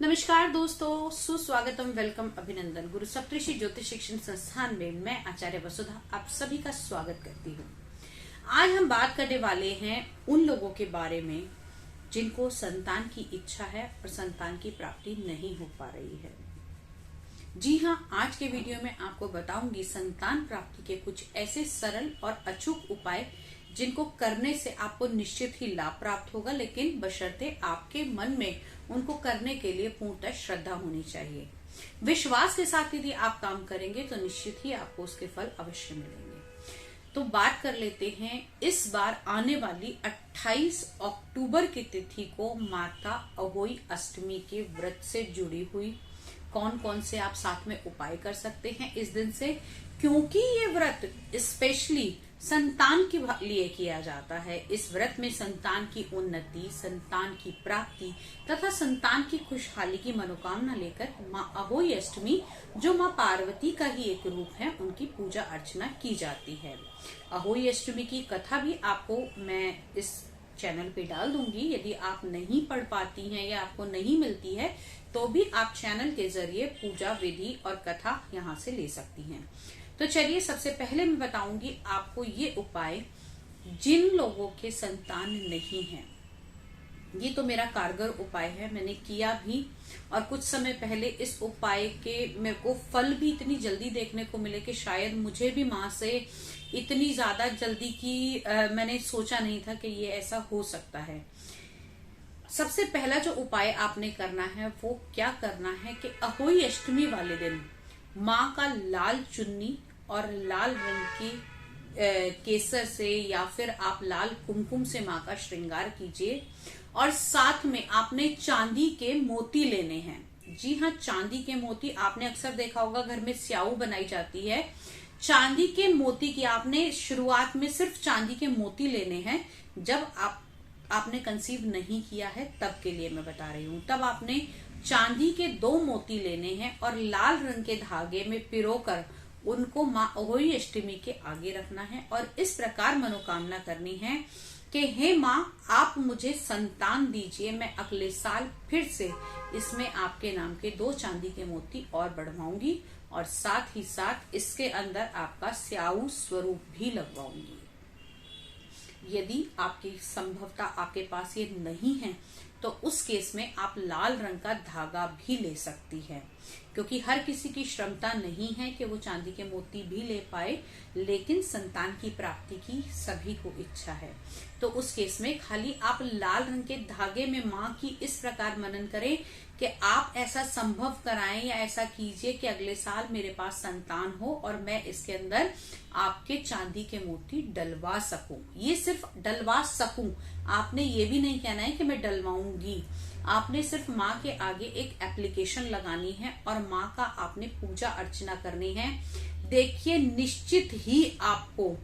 नमस्कार दोस्तों, सुस्वागतम, वेलकम, अभिनंदन। गुरु सप्तऋषि ज्योतिष शिक्षण संस्थान में मैं आचार्य वसुधा आप सभी का स्वागत करती हूँ। आज हम बात करने वाले हैं उन लोगों के बारे में जिनको संतान की इच्छा है और संतान की प्राप्ति नहीं हो पा रही है। जी हाँ, आज के वीडियो में आपको बताऊंगी संतान प्राप्ति के कुछ ऐसे सरल और अचूक उपाय जिनको करने से आपको निश्चित ही लाभ प्राप्त होगा, लेकिन बशर्ते आपके मन में उनको करने के लिए पूर्णतः श्रद्धा होनी चाहिए। विश्वास के साथ यदि आप काम करेंगे तो निश्चित ही आपको उसके फल अवश्य मिलेंगे। तो बात कर लेते हैं इस बार आने वाली 28 अक्टूबर की तिथि को माता अहोई अष्टमी के व्रत से जुड़ी हुई कौन कौन से आप साथ में उपाय कर सकते हैं इस दिन से, क्योंकि ये व्रत स्पेशली संतान के लिए किया जाता है। इस व्रत में संतान की उन्नति, संतान की प्राप्ति तथा संतान की खुशहाली की मनोकामना लेकर माँ अहोई अष्टमी, जो माँ पार्वती का ही एक रूप है, उनकी पूजा अर्चना की जाती है। अहोई अष्टमी की कथा भी आपको मैं इस चैनल पे डाल दूंगी। यदि आप नहीं पढ़ पाती हैं या आपको नहीं मिलती है तो भी आप चैनल के जरिए पूजा विधि और कथा यहाँ से ले सकती हैं। तो चलिए, सबसे पहले मैं बताऊंगी आपको ये उपाय जिन लोगों के संतान नहीं है। ये तो मेरा कारगर उपाय है, मैंने किया भी, और कुछ समय पहले इस उपाय के मेरे को फल भी इतनी जल्दी देखने को मिले कि शायद मुझे भी माँ से इतनी ज्यादा जल्दी की मैंने सोचा नहीं था कि ये ऐसा हो सकता है। सबसे पहला जो उपाय आपने करना है वो क्या करना है कि अहोई अष्टमी वाले दिन माँ का लाल चुन्नी और लाल रंग की केसर से या फिर आप लाल कुमकुम से माँ का श्रृंगार कीजिए, और साथ में आपने चांदी के मोती लेने हैं। जी हाँ, चांदी के मोती आपने अक्सर देखा होगा घर में स्याऊ बनाई जाती है। चांदी के मोती की आपने शुरुआत में सिर्फ चांदी के मोती लेने हैं। जब आपने कंसीव नहीं किया है तब के लिए मैं बता रही हूँ, तब आपने चांदी के 2 मोती लेने हैं और लाल रंग के धागे में पिरोकर उनको माँ अहोई अष्टमी के आगे रखना है और इस प्रकार मनोकामना करनी है कि हे माँ, आप मुझे संतान दीजिए, मैं अगले साल फिर से इसमें आपके नाम के 2 चांदी के मोती और बढ़वाऊंगी और साथ ही साथ इसके अंदर आपका स्याऊ स्वरूप भी लगवाऊंगी। यदि आपकी संभवता आपके पास ये नहीं है तो उस केस में आप लाल रंग का धागा भी ले सकती है, क्योंकि हर किसी की क्षमता नहीं है कि वो चांदी के मोती भी ले पाए, लेकिन संतान की प्राप्ति की सभी को इच्छा है। तो उस केस में खाली आप लाल रंग के धागे में माँ की इस प्रकार मनन करें कि आप ऐसा संभव कराएं या ऐसा कीजिए कि अगले साल मेरे पास संतान हो और मैं इसके अंदर आपके चांदी के मोती डलवा सकूं। ये सिर्फ डलवा सकूं, आपने ये भी नहीं कहना है कि मैं डलवाऊंगी। आपने सिर्फ माँ के आगे एक एप्लीकेशन लगानी है और माँ का आपने पूजा अर्चना करनी है। देखिए, निश्चित ही आपको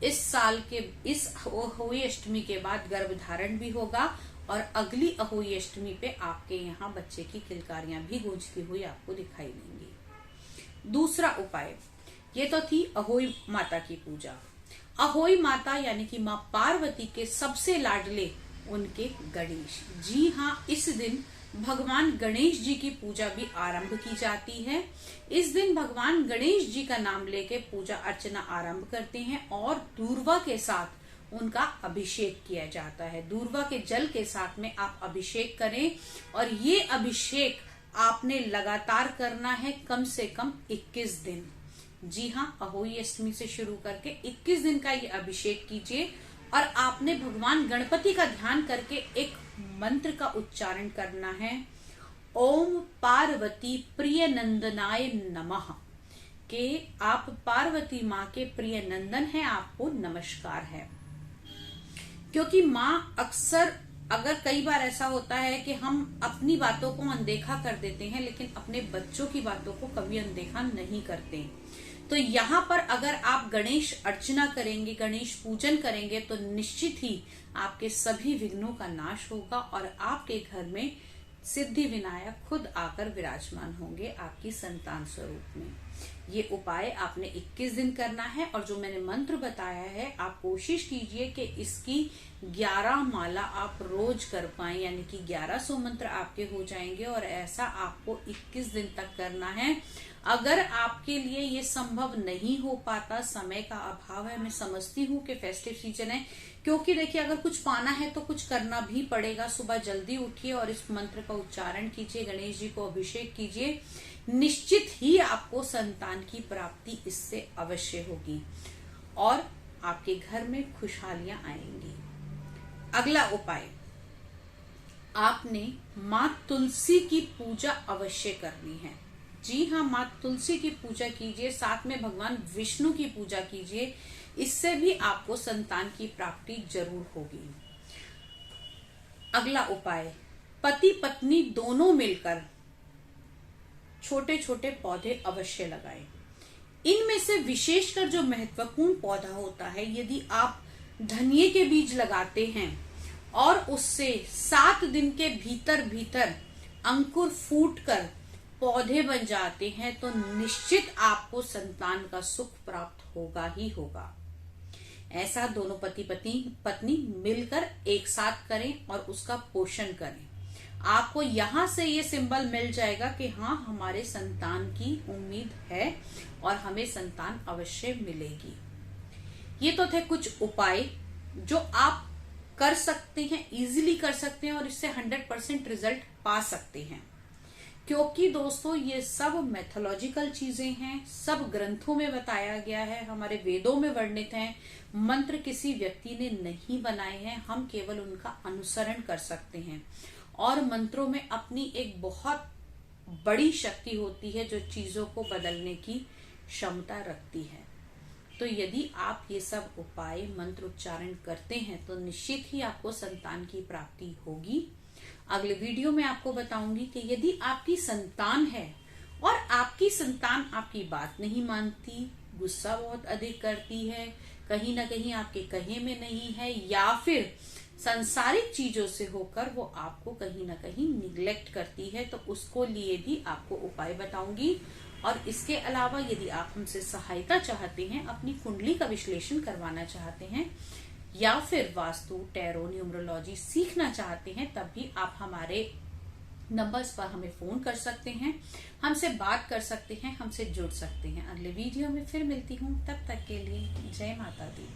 इस साल के इस अहोई अष्टमी के बाद गर्भधारण भी होगा और अगली अहोई अष्टमी पे आपके यहाँ बच्चे की किलकारियां भी गूंजती हुई आपको दिखाई देंगी। दूसरा उपाय, ये तो थी अहोई माता की पूजा। अहोई माता यानी कि माँ पार्वती के सबसे लाडले उनके गणेश। जी हाँ, इस दिन भगवान गणेश जी की पूजा भी आरंभ की जाती है। इस दिन भगवान गणेश जी का नाम लेके पूजा अर्चना आरंभ करते हैं और दूर्वा के साथ उनका अभिषेक किया जाता है। दूर्वा के जल के साथ में आप अभिषेक करें और ये अभिषेक आपने लगातार करना है कम से कम 21 दिन। जी हाँ, अहोई अष्टमी से शुरू करके 21 दिन का ये अभिषेक कीजिए और आपने भगवान गणपति का ध्यान करके एक मंत्र का उच्चारण करना है, ओम पार्वती प्रिय नंदनाय नमः। के आप पार्वती माँ के प्रिय नंदन हैं, आपको नमस्कार है। क्योंकि माँ अक्सर, अगर कई बार ऐसा होता है कि हम अपनी बातों को अनदेखा कर देते हैं लेकिन अपने बच्चों की बातों को कभी अनदेखा नहीं करते। तो यहाँ पर अगर आप गणेश अर्चना करेंगे, गणेश पूजन करेंगे तो निश्चित ही आपके सभी विघ्नों का नाश होगा और आपके घर में सिद्धि विनायक खुद आकर विराजमान होंगे आपकी संतान स्वरूप में। ये उपाय आपने 21 दिन करना है और जो मैंने मंत्र बताया है आप कोशिश कीजिए कि इसकी 11 माला आप रोज कर पाएं, यानी कि 1100 मंत्र आपके हो जाएंगे और ऐसा आपको 21 दिन तक करना है। अगर आपके लिए ये संभव नहीं हो पाता, समय का अभाव है, मैं समझती हूँ कि फेस्टिव सीजन है, क्योंकि देखिए अगर कुछ पाना है तो कुछ करना भी पड़ेगा। सुबह जल्दी उठिए और इस मंत्र का उच्चारण कीजिए, गणेश जी को अभिषेक कीजिए, निश्चित ही आपको संतान की प्राप्ति इससे अवश्य होगी और आपके घर में खुशहालियां आएंगी। अगला उपाय, आपने मां तुलसी की पूजा अवश्य करनी है। जी हाँ, मां तुलसी की पूजा कीजिए, साथ में भगवान विष्णु की पूजा कीजिए, इससे भी आपको संतान की प्राप्ति जरूर होगी। अगला उपाय, पति पत्नी दोनों मिलकर छोटे छोटे पौधे अवश्य लगाएं। इनमें से विशेषकर जो महत्वपूर्ण पौधा होता है, यदि आप धनिये के बीज लगाते हैं और उससे 7 दिन के भीतर भीतर अंकुर फूटकर पौधे बन जाते हैं तो निश्चित आपको संतान का सुख प्राप्त होगा ही होगा। ऐसा दोनों पति पत्नी मिलकर एक साथ करें और उसका पोषण करें। आपको यहां से ये सिंबल मिल जाएगा कि हाँ, हमारे संतान की उम्मीद है और हमें संतान अवश्य मिलेगी। ये तो थे कुछ उपाय जो आप कर सकते हैं, इजीली कर सकते हैं और इससे 100% रिजल्ट पा सकते हैं। क्योंकि दोस्तों ये सब मैथोलॉजिकल चीजें हैं, सब ग्रंथों में बताया गया है, हमारे वेदों में वर्णित हैं। मंत्र किसी व्यक्ति ने नहीं बनाए हैं, हम केवल उनका अनुसरण कर सकते हैं। और मंत्रों में अपनी एक बहुत बड़ी शक्ति होती है जो चीजों को बदलने की क्षमता रखती है। तो यदि आप ये सब उपाय मंत्र उच्चारण करते हैं तो निश्चित ही आपको संतान की प्राप्ति होगी। अगले वीडियो में आपको बताऊंगी कि यदि आपकी संतान है और आपकी संतान आपकी बात नहीं मानती, गुस्सा बहुत अधिक करती है, कहीं ना कहीं आपके कहे में नहीं है, या फिर सांसारिक चीजों से होकर वो आपको कहीं ना कहीं निग्लेक्ट करती है, तो उसको लिए भी आपको उपाय बताऊंगी। और इसके अलावा यदि आप हमसे सहायता चाहते हैं, अपनी कुंडली का विश्लेषण करवाना चाहते हैं या फिर वास्तु, टैरो, न्यूमरोलॉजी सीखना चाहते हैं, तब भी आप हमारे नंबर्स पर हमें फोन कर सकते हैं, हमसे बात कर सकते हैं, हमसे जुड़ सकते हैं। अगले वीडियो में फिर मिलती हूँ, तब तक के लिए जय माता दी।